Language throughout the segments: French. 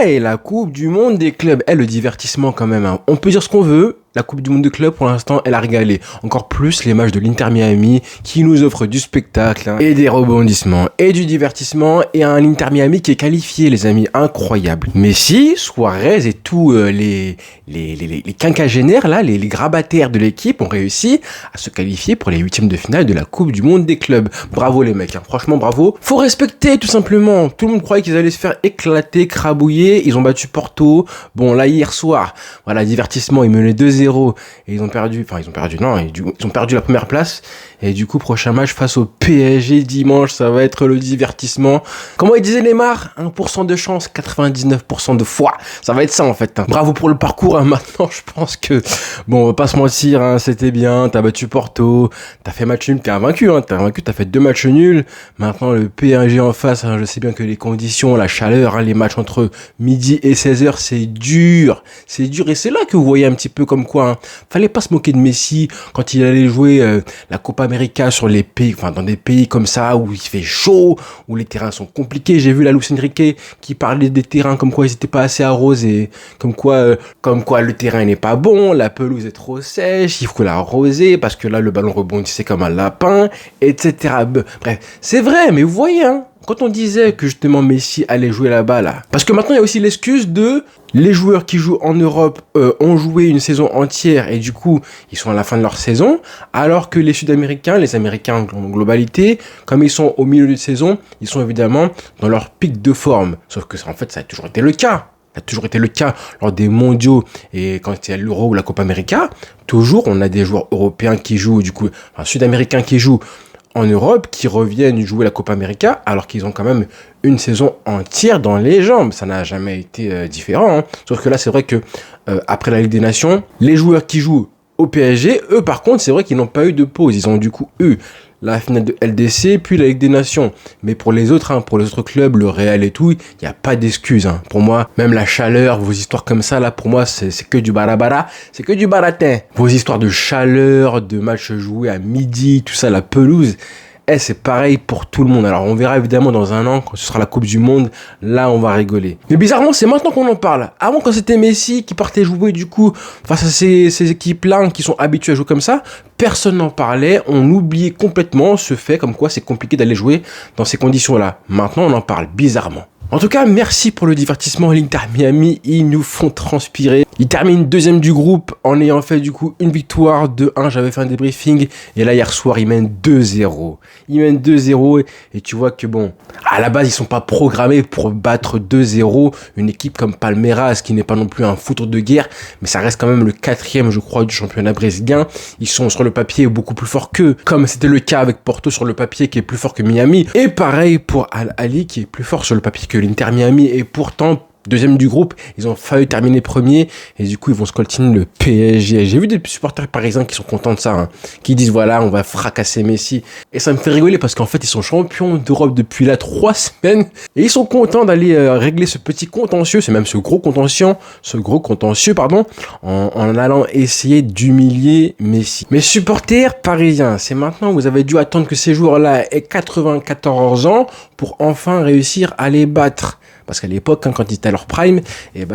et la Coupe du Monde des clubs. Le divertissement quand même. On peut dire ce qu'on veut. La Coupe du Monde de club, pour l'instant, elle a régalé. Encore plus les matchs de l'Inter Miami qui nous offrent du spectacle et des rebondissements et du divertissement et un Inter Miami qui est qualifié, les amis. Incroyable. Messi, Suarez et tous les quinquagénaires, là, les grabataires de l'équipe ont réussi à se qualifier pour les huitièmes de finale de la Coupe du Monde des clubs. Bravo les mecs, franchement bravo. Faut respecter tout simplement. Tout le monde croyait qu'ils allaient se faire éclater, crabouiller. Ils ont battu Porto. Bon, là, hier soir, voilà, divertissement, ils menaient 2-0 et ils ont perdu la première place et du coup prochain match face au PSG dimanche, ça va être le divertissement. Comment il disait Neymar, 1% de chance, 99% de foi, ça va être ça en fait. Bravo pour le parcours, maintenant je pense que bon, on va pas se mentir, c'était bien, t'as battu Porto, t'as fait match nul, t'as fait 2 matchs nuls. Maintenant le PSG en face, je sais bien que les conditions, la chaleur, les matchs entre midi et 16h, c'est dur et c'est là que vous voyez un petit peu comme quoi fallait pas se moquer de Messi quand il allait jouer la Copa América sur les pays, dans des pays comme ça où il fait chaud, où les terrains sont compliqués. J'ai vu la Luis Enrique qui parlait des terrains comme quoi ils étaient pas assez arrosés, comme quoi le terrain n'est pas bon, la pelouse est trop sèche, il faut l'arroser parce que là le ballon rebondissait comme un lapin, etc. Bref, c'est vrai, mais vous voyez, quand on disait que justement Messi allait jouer là-bas, là. Parce que maintenant il y a aussi l'excuse de les joueurs qui jouent en Europe ont joué une saison entière et du coup ils sont à la fin de leur saison, alors que les Sud-Américains, les Américains en globalité, comme ils sont au milieu de saison, ils sont évidemment dans leur pic de forme. Sauf que ça, en fait, ça a toujours été le cas. Ça a toujours été le cas lors des mondiaux et quand il y a l'Euro ou la Copa América, toujours on a des joueurs européens qui jouent, sud-américains qui jouent en Europe, qui reviennent jouer la Copa América alors qu'ils ont quand même une saison entière dans les jambes. Ça n'a jamais été différent. Sauf que là, c'est vrai que après la Ligue des Nations, les joueurs qui jouent au PSG, eux par contre, c'est vrai qu'ils n'ont pas eu de pause. Ils ont du coup eu la finale de LDC, puis la Ligue des Nations. Mais pour les autres clubs, le Real et tout, il n'y a pas d'excuses. Pour moi, même la chaleur, vos histoires comme ça, là, pour moi, c'est que du barabara, c'est que du baratin. Vos histoires de chaleur, de matchs joués à midi, tout ça, la pelouse, c'est pareil pour tout le monde. Alors, on verra évidemment dans un an, quand ce sera la Coupe du Monde, là, on va rigoler. Mais bizarrement, c'est maintenant qu'on en parle. Avant, quand c'était Messi qui partait jouer, du coup, face à ces équipes-là qui sont habituées à jouer comme ça, personne n'en parlait. On oubliait complètement ce fait, comme quoi c'est compliqué d'aller jouer dans ces conditions-là. Maintenant, on en parle bizarrement. En tout cas, merci pour le divertissement. L'Inter Miami, ils nous font transpirer. Ils terminent deuxième du groupe en ayant fait du coup une victoire 2-1. J'avais fait un débriefing et là hier soir ils mènent 2-0. Ils mènent 2-0 et tu vois que bon, à la base ils sont pas programmés pour battre 2-0 une équipe comme Palmeiras qui n'est pas non plus un foutre de guerre, mais ça reste quand même le 4e je crois du championnat brésilien. Ils sont sur le papier beaucoup plus forts qu'eux, comme c'était le cas avec Porto sur le papier qui est plus fort que Miami. Et pareil pour Al Ahly qui est plus fort sur le papier que l'Inter Miami et pourtant deuxième du groupe, ils ont failli terminer premier et du coup ils vont scoltiner le PSG. J'ai vu des supporters parisiens qui sont contents de ça, qui disent voilà on va fracasser Messi et ça me fait rigoler parce qu'en fait ils sont champions d'Europe depuis là 3 semaines et ils sont contents d'aller régler ce petit contentieux, c'est même ce gros contentieux en allant essayer d'humilier Messi. Mes supporters parisiens, c'est maintenant, vous avez dû attendre que ces joueurs-là aient 94 ans pour enfin réussir à les battre. Parce qu'à l'époque, quand ils étaient à leur prime,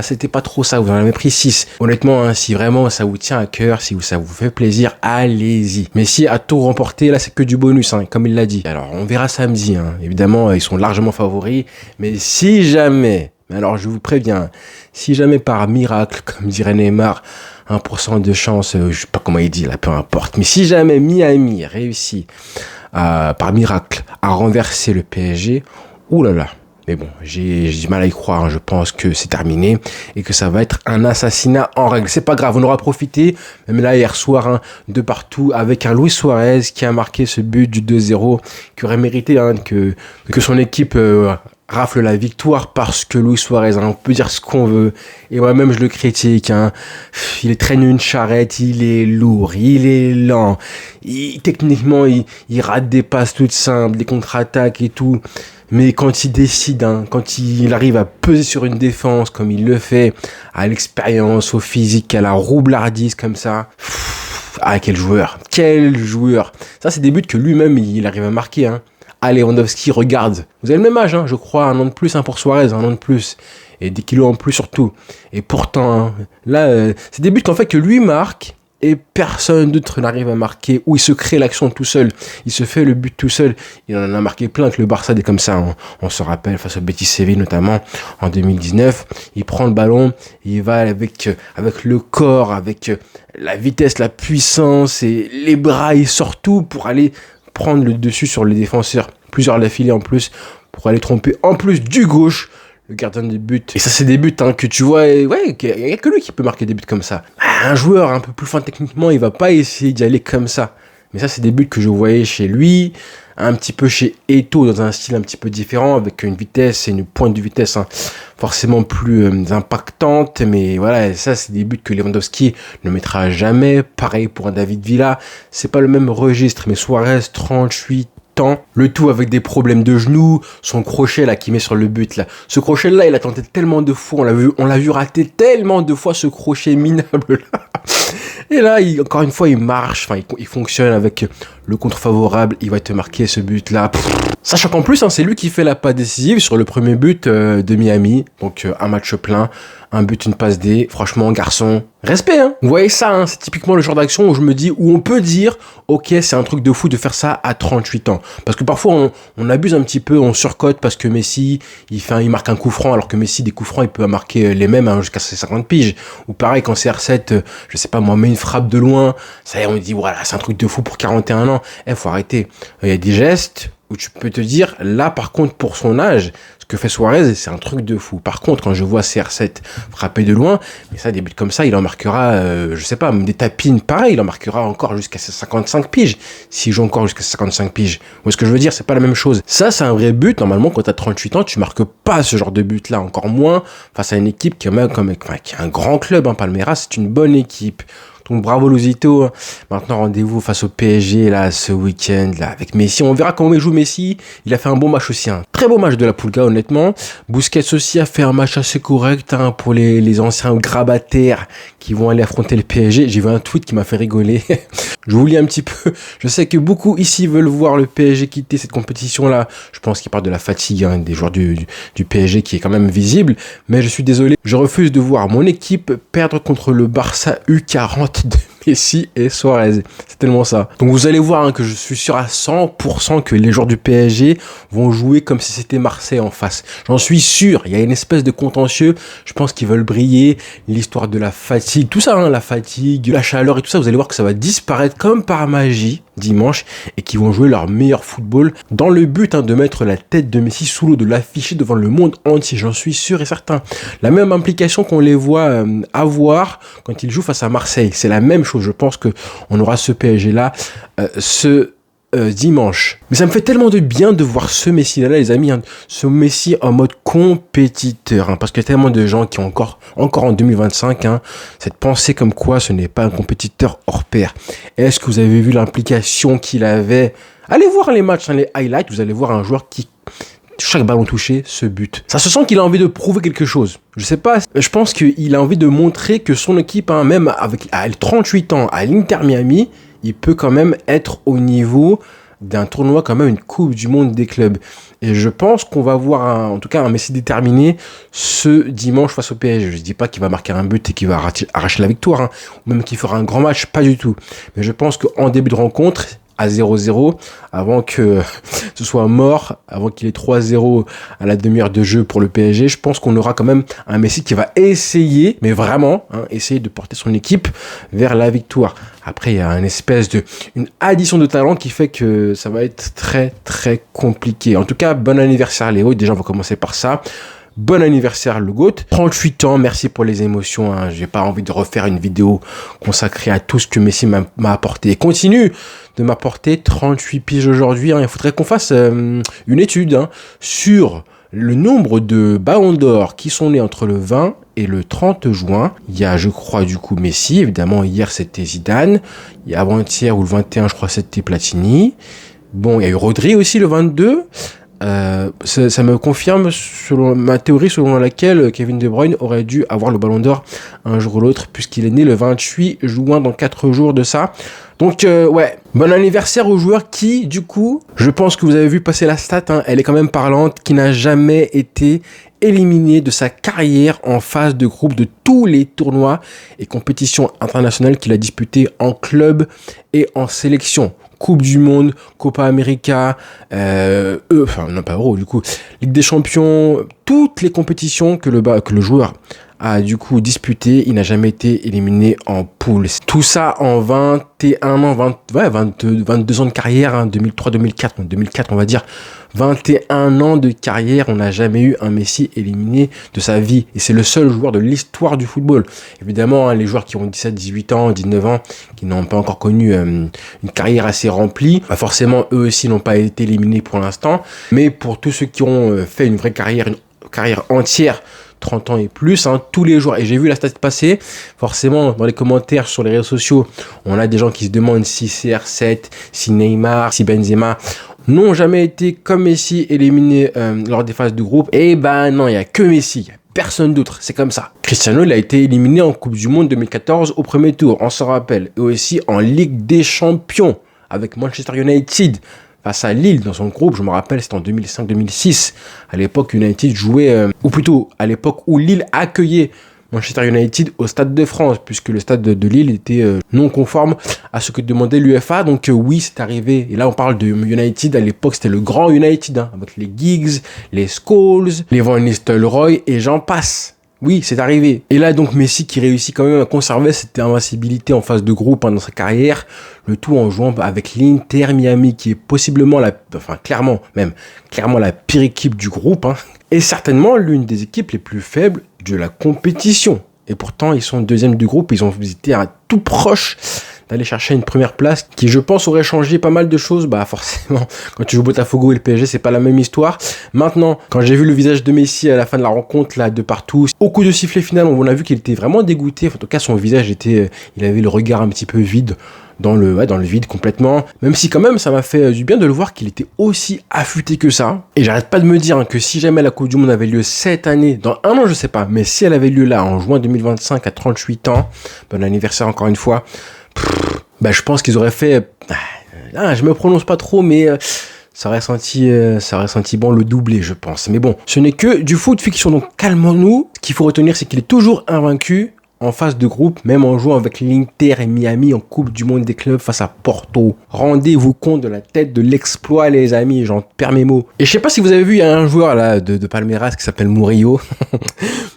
c'était pas trop ça. Vous en avez pris 6. Honnêtement, si vraiment ça vous tient à cœur, si ça vous fait plaisir, allez-y. Mais si à tout remporter, là, c'est que du bonus, comme il l'a dit. Alors, on verra samedi. Évidemment, ils sont largement favoris. Mais si jamais, je vous préviens, si jamais par miracle, comme dirait Neymar, 1% de chance, je sais pas comment il dit, là, peu importe. Mais si jamais Miami réussit, par miracle, à renverser le PSG, oulala. Mais bon, j'ai du mal à y croire, je pense que c'est terminé et que ça va être un assassinat en règle. C'est pas grave, on aura profité, même là hier soir, de partout, avec un Luis Suarez qui a marqué ce but du 2-0, qui aurait mérité que son équipe rafle la victoire parce que Luis Suarez, on peut dire ce qu'on veut, et moi-même je le critique, il traîne une charrette, il est lourd, il est lent, techniquement il rate des passes toutes simples, des contre-attaques et tout. Mais quand il décide, quand il arrive à peser sur une défense comme il le fait, à l'expérience, au physique, à la roublardise comme ça, quel joueur. Ça, c'est des buts que lui-même, il arrive à marquer. Lewandowski, regarde. Vous avez le même âge, je crois, un an de plus pour Suarez, un an de plus. et des kilos en plus surtout. Et pourtant, hein, là, c'est des buts qu'en fait que lui marque et personne d'autre n'arrive à marquer, ou il se crée l'action tout seul, il se fait le but tout seul. Il en a marqué plein que le Barça est comme ça, on se rappelle face au Betis Séville notamment en 2019. Il prend le ballon, il va avec le corps, avec la vitesse, la puissance et les bras, il sort tout pour aller prendre le dessus sur les défenseurs, plusieurs d'affilée en plus, pour aller tromper en plus du gauche le gardien de but. Et ça, c'est des buts que tu vois, ouais, il n'y a que lui qui peut marquer des buts comme ça. Un joueur un peu plus fin techniquement, il va pas essayer d'y aller comme ça. Mais ça, c'est des buts que je voyais chez lui, un petit peu chez Eto'o, dans un style un petit peu différent, avec une vitesse et une pointe de vitesse forcément plus impactante. Mais voilà, ça, c'est des buts que Lewandowski ne mettra jamais. Pareil pour un David Villa, c'est pas le même registre. Mais Suarez, 38 ans, le tout avec des problèmes de genoux, son crochet là qui met sur le but là. Ce crochet là, il a tenté tellement de fois, on l'a vu rater tellement de fois ce crochet minable là. Et là, encore une fois, il marche, il fonctionne avec le contre favorable, il va te marquer ce but là. Sachant qu'en plus, c'est lui qui fait la passe décisive sur le premier but de Miami. Donc un match plein, un but, une passe D. Franchement, garçon, respect, hein. Vous voyez ça, c'est typiquement le genre d'action où on peut dire, ok, c'est un truc de fou de faire ça à 38 ans. Parce que parfois, on abuse un petit peu, on surcote parce que Messi, il marque un coup franc, alors que Messi, des coups francs, il peut marquer les mêmes jusqu'à ses 50 piges. Ou pareil, quand CR7, je sais pas moi, met une frappe de loin, ça y est, on dit, voilà, c'est un truc de fou pour 41 ans. Faut arrêter. Il y a des gestes où tu peux te dire, là, par contre, pour son âge, ce que fait Suarez, c'est un truc de fou. Par contre, quand je vois CR7 frapper de loin, mais ça, des buts comme ça, il en marquera, je sais pas, des tapines, pareil, il en marquera encore jusqu'à ses 55 piges. S'il joue encore jusqu'à ses 55 piges. Vous voyez ce que je veux dire? C'est pas la même chose. Ça, c'est un vrai but. Normalement, quand t'as 38 ans, tu marques pas ce genre de but-là. Encore moins face à une équipe qui est un grand club, Palmeiras, c'est une bonne équipe. Donc bravo Lusito. Maintenant rendez-vous face au PSG là ce week-end là avec Messi. On verra comment il joue Messi. Il a fait un bon match aussi, très beau match de la Pulga honnêtement. Busquets aussi a fait un match assez correct pour les anciens grabataires qui vont aller affronter le PSG. J'ai vu un tweet qui m'a fait rigoler. Je vous lis un petit peu. Je sais que beaucoup ici veulent voir le PSG quitter cette compétition là. Je pense qu'il parle de la fatigue des joueurs du PSG qui est quand même visible. Mais je suis désolé. Je refuse de voir mon équipe perdre contre le Barça U40 de Messi et Suarez. C'est tellement ça. Donc vous allez voir que je suis sûr à 100% que les joueurs du PSG vont jouer comme si c'était Marseille en face. J'en suis sûr. Il y a une espèce de contentieux. Je pense qu'ils veulent briller. L'histoire de la fatigue, tout ça, la fatigue, la chaleur et tout ça, vous allez voir que ça va disparaître comme par magie dimanche et qu'ils vont jouer leur meilleur football dans le but de mettre la tête de Messi sous l'eau, de l'afficher devant le monde entier. J'en suis sûr et certain. La même implication qu'on les voit avoir quand ils jouent face à Marseille. C'est la même chose. Je pense que on aura ce PSG là dimanche. Mais ça me fait tellement de bien de voir ce Messi là, les amis, ce Messi en mode compétiteur, parce qu'il y a tellement de gens qui ont encore en 2025 cette pensée comme quoi ce n'est pas un compétiteur hors pair. Est-ce que vous avez vu l'implication qu'il avait? Allez voir les matchs, les highlights, vous allez voir un joueur qui chaque ballon touché, ce but. Ça se sent qu'il a envie de prouver quelque chose. Je sais pas, je pense qu'il a envie de montrer que son équipe, même à 38 ans, à l'Inter Miami, il peut quand même être au niveau d'un tournoi, quand même une Coupe du Monde des clubs. Et je pense qu'on va voir en tout cas un Messi déterminé ce dimanche face au PSG. Je dis pas qu'il va marquer un but et qu'il va arracher la victoire, ou même qu'il fera un grand match, pas du tout. Mais je pense qu'en début de rencontre, à 0-0, avant que ce soit mort, avant qu'il ait 3-0 à la demi-heure de jeu pour le PSG, je pense qu'on aura quand même un Messi qui va essayer, mais vraiment, essayer de porter son équipe vers la victoire. Après, il y a une addition de talent qui fait que ça va être très, très compliqué. En tout cas, bon anniversaire Léo. Déjà, on va commencer par ça. Bon anniversaire le GOAT, 38 ans, merci pour les émotions, j'ai pas envie de refaire une vidéo consacrée à tout ce que Messi m'a apporté et continue de m'apporter. 38 piges aujourd'hui, il faudrait qu'on fasse une étude sur le nombre de ballons d'or qui sont nés entre le 20 et le 30 juin. Il y a, je crois, du coup Messi, évidemment hier c'était Zidane, il y a avant-hier ou le 21 je crois c'était Platini, bon il y a eu Rodri aussi le 22, Ça me confirme selon ma théorie selon laquelle Kevin De Bruyne aurait dû avoir le Ballon d'Or un jour ou l'autre puisqu'il est né le 28 juin dans 4 jours de ça. Donc ouais, bon anniversaire au joueur qui, du coup, je pense que vous avez vu passer la stat, hein, elle est quand même parlante, qui n'a jamais été éliminé de sa carrière en phase de groupe de tous les tournois et compétitions internationales qu'il a disputées en club et en sélection. Coupe du Monde, Copa América, non pas Euro du coup, Ligue des Champions, toutes les compétitions que le joueur a du coup disputé, il n'a jamais été éliminé en poule. Tout ça en 21 ans, 22 ans de carrière, hein, 2003-2004, 2004 on va dire, 21 ans de carrière, on n'a jamais eu un Messi éliminé de sa vie. Et c'est le seul joueur de l'histoire du football. Évidemment, hein, les joueurs qui ont 17, 18 ans, 19 ans, qui n'ont pas encore connu une carrière assez remplie, bah forcément, eux aussi n'ont pas été éliminés pour l'instant. Mais pour tous ceux qui ont fait une vraie carrière, une carrière entière, 30 ans et plus, hein, tous les jours. Et j'ai vu la stat passer, forcément, dans les commentaires sur les réseaux sociaux, on a des gens qui se demandent si CR7, si Neymar, si Benzema n'ont jamais été comme Messi éliminés lors des phases de groupe. Et ben non, il n'y a que Messi, il n'y a personne d'autre, c'est comme ça. Cristiano, il a été éliminé en Coupe du Monde 2014 au premier tour, on s'en rappelle, et aussi en Ligue des Champions avec Manchester United face à Lille dans son groupe, je me rappelle, c'était en 2005-2006. À l'époque, United jouait, ou plutôt à l'époque où Lille accueillait Manchester United au Stade de France, puisque le stade de Lille était non conforme à ce que demandait l'UEFA. Donc oui, c'est arrivé. Et là, on parle de United. À l'époque, c'était le grand United, hein, avec les Giggs, les Scholes, les Van Nistelrooy, et j'en passe. Oui, c'est arrivé. Et là, donc, Messi qui réussit quand même à conserver cette invincibilité en phase de groupe dans sa carrière, le tout en jouant avec l'Inter Miami, qui est possiblement clairement la pire équipe du groupe, hein, et certainement l'une des équipes les plus faibles de la compétition. Et pourtant, ils sont deuxième du groupe, ils ont été à tout proche d'aller chercher une première place qui, je pense, aurait changé pas mal de choses. Bah forcément, quand tu joues Botafogo et le PSG, c'est pas la même histoire. Maintenant, quand j'ai vu le visage de Messi à la fin de la rencontre, là, de partout, au coup de sifflet final, on a vu qu'il était vraiment dégoûté. En tout cas, son visage était, il avait le regard un petit peu vide, dans le vide complètement. Même si quand même, ça m'a fait du bien de le voir qu'il était aussi affûté que ça. Et j'arrête pas de me dire que si jamais la Coupe du Monde avait lieu cette année, dans un an, je sais pas, mais si elle avait lieu là, en juin 2025, à 38 ans, bon anniversaire encore une fois, je pense qu'ils auraient fait... je me prononce pas trop, mais ça aurait senti bon le doublé, je pense. Mais bon, ce n'est que du foot fiction, donc calmons-nous. Ce qu'il faut retenir, c'est qu'il est toujours invaincu en phase de groupe, même en jouant avec l'Inter et Miami en Coupe du Monde des clubs face à Porto. Rendez-vous compte de la tête de l'exploit, les amis, j'en perds mes mots. Et je sais pas si vous avez vu, il y a un joueur là de Palmeiras qui s'appelle Murillo.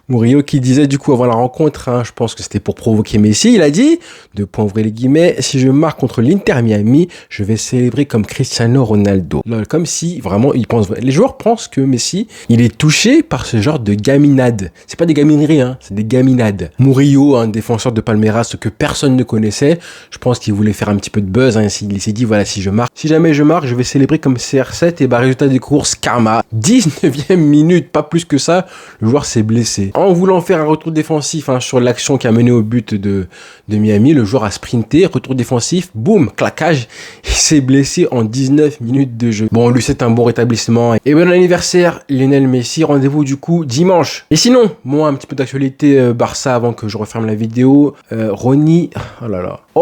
Murillo qui disait du coup avant la rencontre, je pense que c'était pour provoquer Messi, il a dit, ouvrir les guillemets, si je marque contre l'Inter Miami, je vais célébrer comme Cristiano Ronaldo. Comme si vraiment les joueurs pensent que Messi, il est touché par ce genre de gaminade. C'est pas des gamineries, c'est des gaminades. Murillo, un défenseur de Palmeiras que personne ne connaissait, je pense qu'il voulait faire un petit peu de buzz, il s'est dit voilà, si jamais je marque, je vais célébrer comme CR7 et résultat des courses, karma. 19e minute, pas plus que ça, le joueur s'est blessé. En voulant faire un retour défensif sur l'action qui a mené au but de Miami, le joueur a sprinté, retour défensif, boum, claquage, il s'est blessé en 19 minutes de jeu. Bon, lui c'est un bon rétablissement. Et bon anniversaire Lionel Messi, rendez-vous du coup dimanche. Et sinon, moi un petit peu d'actualité Barça avant que je referme la vidéo. Ronny,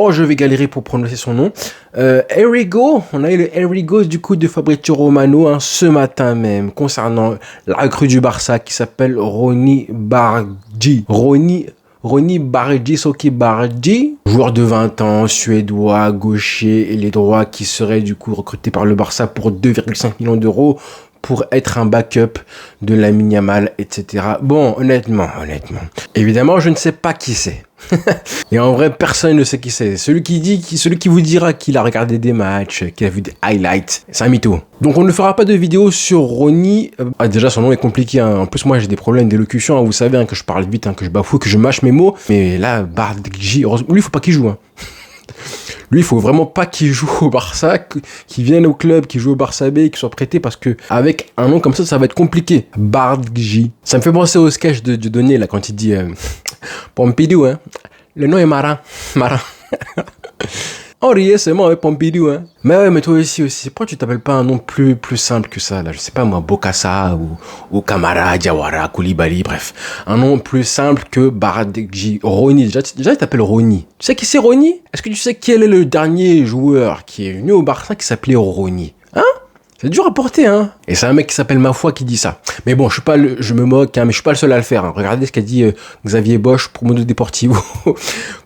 je vais galérer pour prononcer son nom. Arrigo, on a eu le Arrigo du coup de Fabrizio Romano ce matin même concernant la recrue du Barça qui s'appelle Ronny Bargi. Ronny Bargi, Soki Bargi, joueur de 20 ans, suédois, gaucher et les droits qui serait du coup recruté par le Barça pour 2,5 millions d'euros pour être un backup de Lamine Yamal, etc. Bon, honnêtement, évidemment, je ne sais pas qui c'est. Et en vrai, personne ne sait qui c'est. Celui qui vous dira qu'il a regardé des matchs, qu'il a vu des highlights, c'est un mytho. Donc on ne fera pas de vidéo sur Ronny. Déjà, son nom est compliqué. En plus, moi, j'ai des problèmes d'élocution. Vous savez que je parle vite, que je bafoue, que je mâche mes mots. Mais là, Bargi, lui, il faut pas qu'il joue. Lui, il faut vraiment pas qu'il joue au Barça, qu'il vienne au club, qu'il joue au Barça B, qu'il soit prêté parce que avec un nom comme ça va être compliqué. Bargi. Ça me fait penser au sketch de Dieudonné, là, quand il dit Pompidou, le nom est marin. Henriet, c'est moi avec Pompidou, hein. Mais ouais, mais toi aussi. Pourquoi tu t'appelles pas un nom plus simple que ça, là? Je sais pas, moi, Bokassa ou Kamara, Diawara, Koulibaly, bref. Un nom plus simple que Baradegji. Rony. Déjà, il t'appelle Rony. Tu sais qui c'est Rony? Est-ce que tu sais quel est le dernier joueur qui est venu au Barça qui s'appelait Rony? Hein? C'est dur à porter, hein. Et c'est un mec qui s'appelle Mafouah qui dit ça. Mais bon, je me moque, hein, mais je suis pas le seul à le faire, hein. Regardez ce qu'a dit Xavier Bosch pour Mundo Deportivo.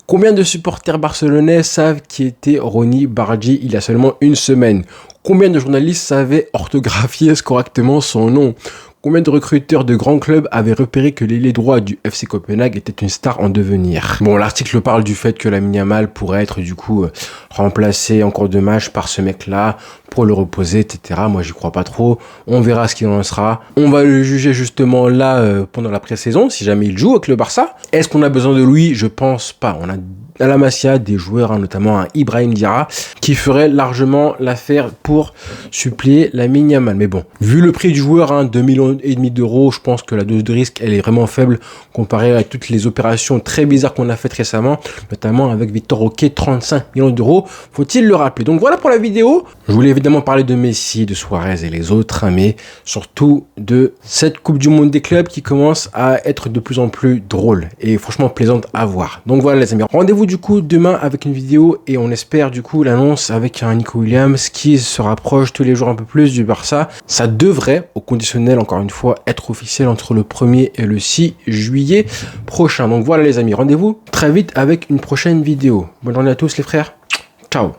Combien de supporters barcelonais savent qui était Rony Bardji il y a seulement une semaine? Combien de journalistes savaient orthographier correctement son nom? Combien de recruteurs de grands clubs avaient repéré que l'ailier droit du FC Copenhague était une star en devenir? Bon, l'article parle du fait que Lamine Yamal pourrait être du coup remplacé en cours de match par ce mec-là pour le reposer, etc. Moi, j'y crois pas trop. On verra ce qu'il en sera. On va le juger justement là pendant la pré-saison, si jamais il joue avec le Barça. Est-ce qu'on a besoin de lui? Je pense pas. On a à la Masia des joueurs, hein, notamment un Ibrahim Diarra, qui ferait largement l'affaire pour suppléer Lamine Yamal. Mais bon, vu le prix du joueur, hein, 2,5 millions d'euros, je pense que la dose de risque, elle est vraiment faible comparée à toutes les opérations très bizarres qu'on a faites récemment, notamment avec Victor Roquet, 35 millions d'euros, faut-il le rappeler. Donc voilà pour la vidéo. Je voulais évidemment parler de Messi, de Suarez et les autres, hein, mais surtout de cette Coupe du Monde des clubs qui commence à être de plus en plus drôle et franchement plaisante à voir. Donc voilà les amis, rendez-vous du coup demain avec une vidéo et on espère du coup l'annonce avec un Nico Williams qui se rapproche tous les jours un peu plus du Barça. Ça devrait, au conditionnel encore une fois, être officiel entre le 1er et le 6 juillet prochain. Donc voilà les amis, rendez-vous très vite avec une prochaine vidéo. Bonne journée à tous les frères, ciao.